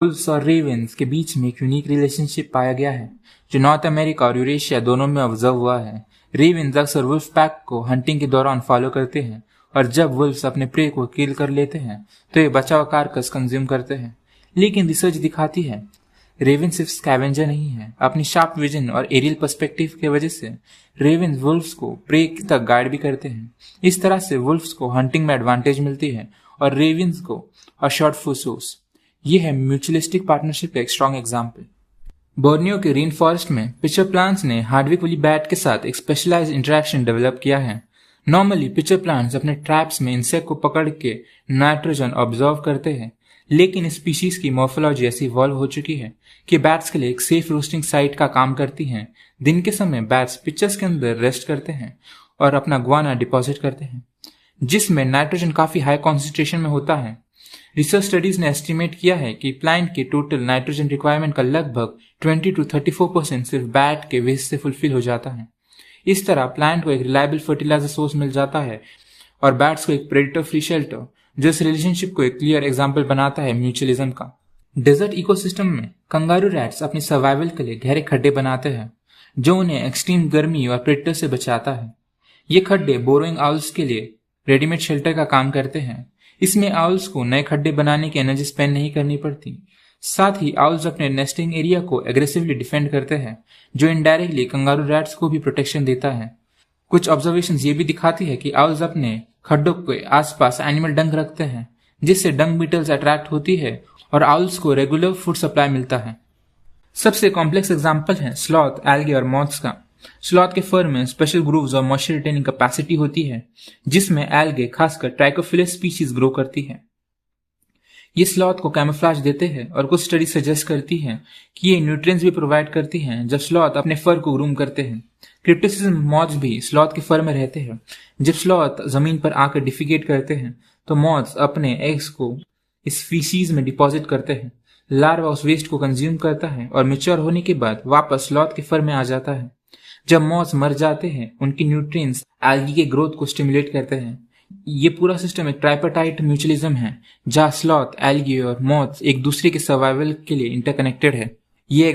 Wolves और ravens के बीच में एक यूनिक रिलेशनशिप पाया गया है जो नॉर्थ अमेरिका और यूरेशिया दोनों में ऑब्जर्व हुआ है। रेवेंस अक्सर वुल्फ पैक को हंटिंग के दौरान फॉलो करते हैं और जब वुल्व्स अपने प्रे को किल कर लेते हैं तो ये बचा हुआ कारकस कंज्यूम करते हैं। लेकिन रिसर्च दिखाती है रेवेन सिर्फ स्कैवेंजर नहीं है। अपनी शार्प विजन और एरियल पर्सपेक्टिव की वजह से रेवेन वुल्व्स को प्रे तक गाइड भी करते हैं। इस तरह से वुल्व्स को हंटिंग में एडवांटेज मिलती है और रेवेन्स को अशॉर्ट फुसोस। ये है म्यूचुअलिस्टिक पार्टनरशिप का एक स्ट्रॉन्ग एग्जाम्पल। बोर्नियो के रेन फॉरेस्ट में पिचर प्लांट्स ने हार्डविक वुली बैट के साथ एक स्पेशलाइज्ड इंटरेक्शन डेवलप किया है। नॉर्मली पिचर प्लांट्स अपने ट्रैप्स में इंसेक्ट को पकड़ के नाइट्रोजन ऑब्जर्व करते हैं, लेकिन इस स्पीशीज की मॉर्फोलॉजी ऐसी इवॉल्व हो चुकी है कि बैट्स के लिए एक सेफ रोस्टिंग साइट का काम करती हैं। दिन के समय बैट्स पिचर्स के अंदर रेस्ट करते हैं और अपना गुआना डिपॉजिट करते हैं, जिसमें नाइट्रोजन काफी हाई कॉन्सेंट्रेशन में होता है। रिसर्च स्टडीज ने एस्टिमेट किया है कि प्लांट के टोटल नाइट्रोजन रिक्वायरमेंट का लगभग 20 to 34% सिर्फ बैट के वेस्ट से फुलफिल हो जाता है। इस तरह प्लांट को एक रिलायबल फर्टिलाइजर सोर्स मिल जाता है और बैट्स को एक प्रेडेटर फ्री शेल्टर, जो इस रिलेशनशिप को एक क्लियर एग्जाम्पल बनाता है म्यूचुअलिज्म का। डेजर्ट इकोसिस्टम में कंगारू रैट्स अपनी सर्वाइवल के लिए गहरे खड्डे बनाते हैं जो उन्हें एक्सट्रीम गर्मी और प्रेडेटर से बचाता है। ये खड्डे बोरोइंग आउल्स के लिए रेडीमेड शेल्टर का काम करते हैं। इसमें आउल्स को नए खड्डे बनाने की एनर्जी स्पेंड नहीं करनी पड़ती। साथ ही आउल्स अपने नेस्टिंग एरिया को एग्रेसिवली डिफेंड करते हैं, जो इनडायरेक्टली कंगारू रैट्स को भी प्रोटेक्शन देता है। कुछ ऑब्जर्वेशंस ये भी दिखाती है कि आउल्स अपने खड्डों के आसपास एनिमल डंग रखते हैं, जिससे डंग बीटल्स अट्रैक्ट होती है और आउल्स को रेगुलर फूड सप्लाई मिलता है। सबसे कॉम्प्लेक्स एग्जाम्पल है स्लॉथ, एल्गे और मॉथ्स का। स्लॉथ के फर में स्पेशल ग्रूव्स और मॉइस्चर रिटेनिंग कैपेसिटी होती है, जिसमें एल्गे खासकर ट्राइकोफिलस स्पीशीज ग्रो करती है। ये स्लॉथ को कैमोफ्लेज देते हैं और कुछ स्टडी सजेस्ट करती हैं कि ये न्यूट्रिएंट्स भी प्रोवाइड करती हैं जब स्लॉथ अपने फर को ग्रूम करते हैं। क्रिप्टोसिज्म मॉथ्स भी स्लॉथ के फर में रहते हैं। जब स्लॉथ जमीन पर आकर डिफिकेट करते हैं तो मॉथ्स अपने एग्स को इस फीसीज में डिपॉजिट करते हैं। लार्वा उस वेस्ट को कंज्यूम करता है और मैच्योर होने के बाद वापस स्लॉथ के फर में आ जाता है। जब मॉथ्स मर जाते हैं, उनकी न्यूट्रिएंट्स एल्गी के ग्रोथ को स्टिमुलेट करते हैं। ये पूरा सिस्टम एक ट्राइपार्टाइट म्यूचुअलिज्म है, जहां स्लॉथ, एल्गी और मॉथ्स एक दूसरे के सर्वाइवल के लिए इंटरकनेक्टेड है। ये